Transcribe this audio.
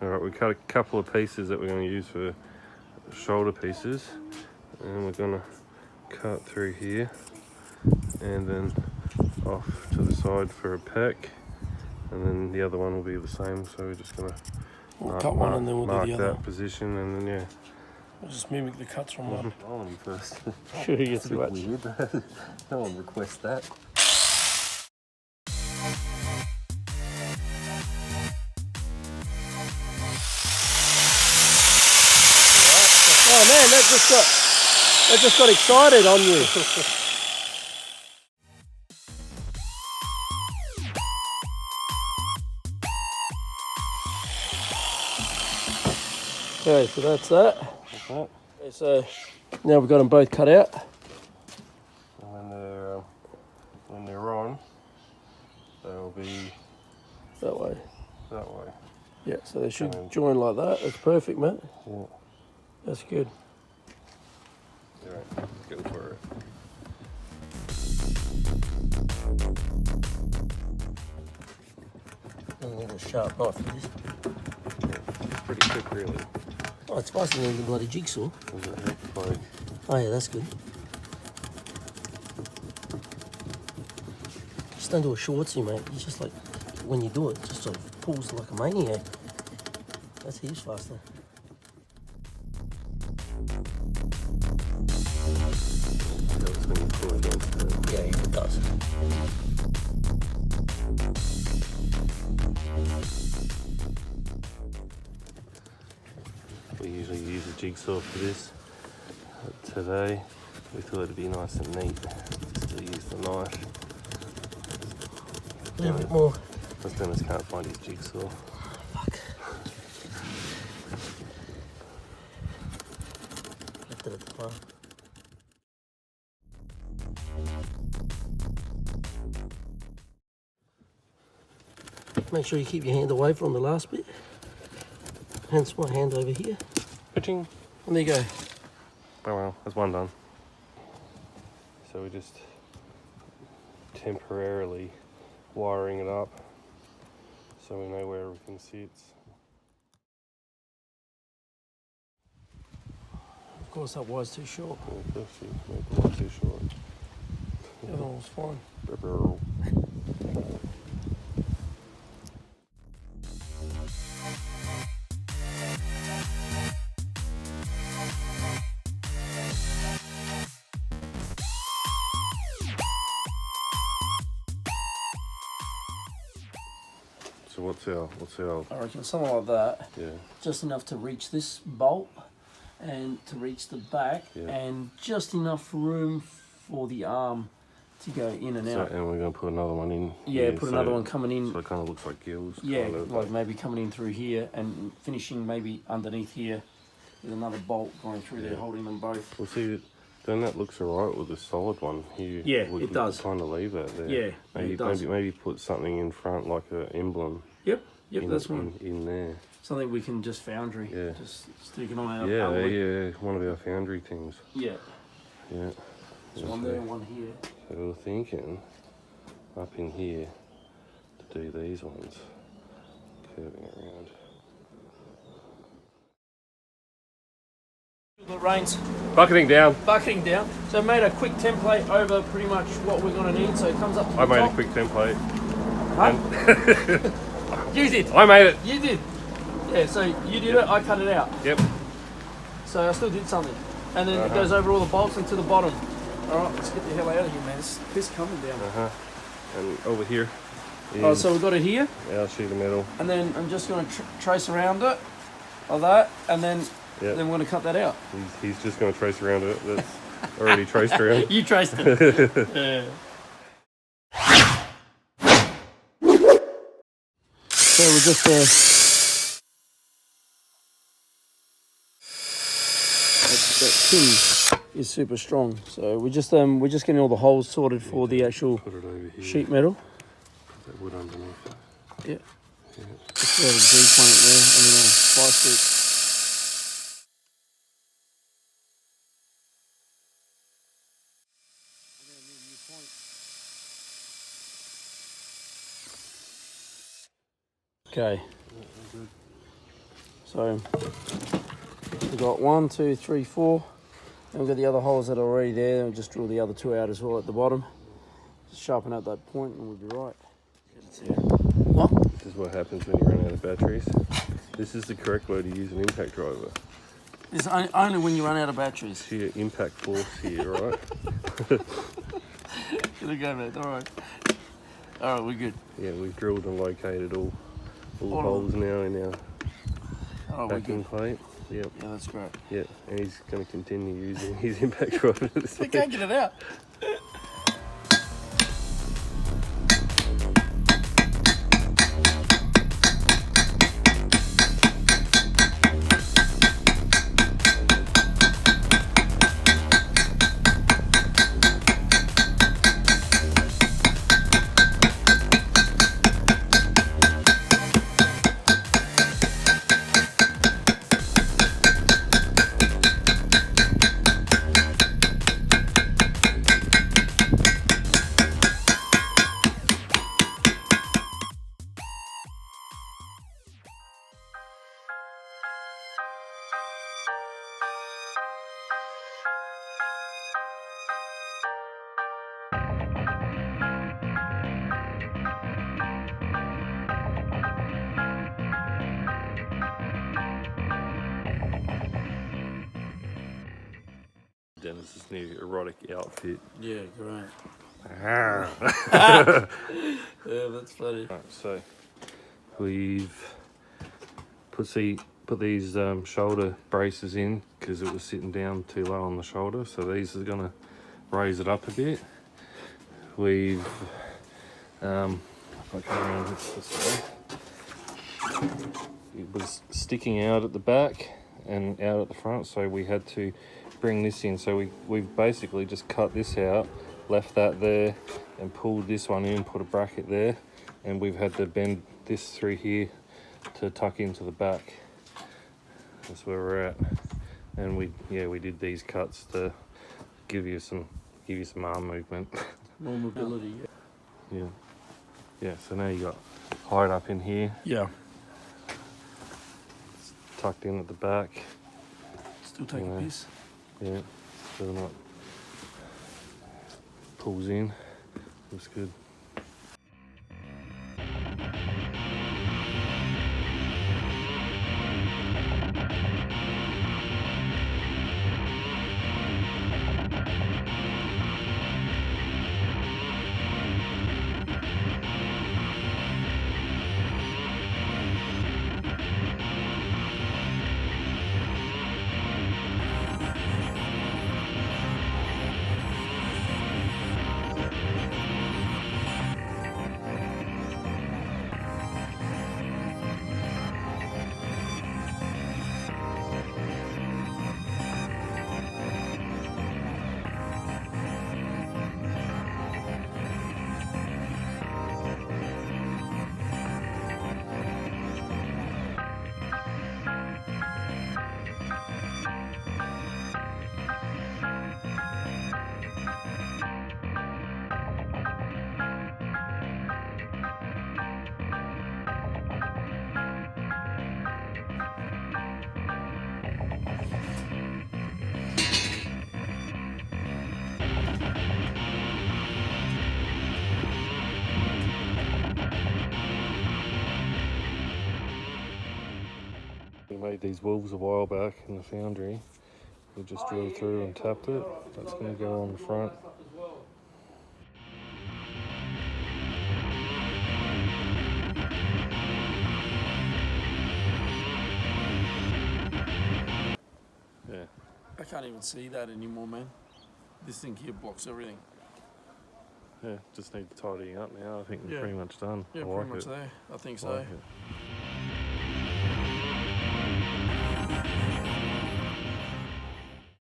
Alright, we cut a couple of pieces that we're going to use for shoulder pieces, and we're going to cut through here and then off to the side for a pack, and then the other one will be the same, so we're just going to cut one and then we'll mark do the other. that position, and then yeah. We'll just mimic the cuts from one. I want you first. Sure, you get It's a bit weird. No one requests that. Oh man, that just got excited on you. Okay, so that's that. Okay, so now we've got them both cut out. And when they're on, they'll be That way. that way. Yeah, so they should join like that. That's perfect, mate. Yeah. That's good. All right, let's go for it. I'm going to get a sharp knife for this. It's pretty quick, really. Oh, it's faster than the bloody jigsaw. Does it look like? Oh yeah, that's good. Just don't do a shortsy, mate. It's just like, when you do it, it just sort of pulls like a maniac. That's heaps faster. That's when you pull against it. Yeah, it does. We usually use a jigsaw for this. Today, we thought it'd be nice and neat. Still use the knife. A little bit more. Because Dennis can't find his jigsaw. Fuck. Left it at the farm. Make sure you keep your hand away from the last bit. Hence my hand over here. Pitching. And there you go. Oh well, that's one done. So we're just temporarily wiring it up so we know where everything sits. Of course that wire's too short. Yeah, maybe a lot too short. The other one was fine. So what's our I reckon something like that. yeah. Just enough to reach this bolt and to reach the back, Yeah. and just enough room for the arm to go in and So, out. and we're going to put another one in. Yeah, here, put so, another one coming in. So it kind of looks like gills. Yeah, kind of. like maybe coming in through here and finishing maybe underneath here with another bolt going through there, holding them both. We'll see. Then that looks alright with the solid one here. Yeah, we it does. Kind of leave that there. Yeah, maybe, it does. Maybe put something in front like an emblem. Yep, that's one. In there. Something we can just foundry. Yeah. Just stick it on our Yeah, outlet. yeah, one of our foundry things. Yeah. Yeah. There's one there and one here. So we were thinking up in here to do these ones, curving around. The reins Bucketing down. bucketing down. So I made a quick template over pretty much what we're going to need. So it comes up to the I made top. a quick template. Huh? You did. I made it. You did. Yeah, so you did it, I cut it out. Yep. So I still did something. And then it goes over all the bolts and to the bottom. Alright, let's get the hell out of here, man. There's piss coming down. And over here. Oh, so we've got it here. Our sheet of metal. And then I'm just going to trace around it. Like that. And then, Yep. then we're going to cut that out. He's just going to trace around it. That's already traced around. You traced it. Yeah. So we're just that pin is super strong. So we're just getting all the holes sorted for the actual Put it over here. sheet metal. Put that wood underneath it. Yeah. Just got a G point there, and then a slice it. Okay. So we've got 1, 2, 3, 4. And we've got the other holes that are already there. We'll just drill the other 2 out as well at the bottom. Just sharpen out that point and we'll be right. What? This is what happens when you run out of batteries. This is the correct way to use an impact driver. It's only when you run out of batteries. Sheer impact force here, right? Good to go, mate. Alright. Alright, we're good. Yeah, we've drilled and located all All holes now in our Alright, backing plate. Yep. Yeah, that's great. Yeah, and he's going to continue using his impact driver this We week. can't get it out. Dennis's new erotic outfit. Yeah, great. Ah. Yeah, that's funny. Right, so we've put these shoulder braces in because it was sitting down too low on the shoulder. So these are going to raise it up a bit. We've if I come around this way, it was sticking out at the back and out at the front, so we had to bring this in. So we've basically just cut this out, left that there, and pulled this one in, put a bracket there, and we've had to bend this through here to tuck into the back. That's where we're at. And we did these cuts to give you some arm movement. More mobility. Yeah, so now you got height up in here, Yeah. tucked in at the back. Still taking a piss. Yeah, still not pulls in. Looks good. We made these wolves a while back in the foundry. We just drilled through and tapped it. That's going to go on the front. Yeah. I can't even see that anymore, man. This thing here blocks everything. Yeah, just need tidying up now. I think we're Yeah. pretty much done. Yeah, I pretty like much it. there. I think I so. like it.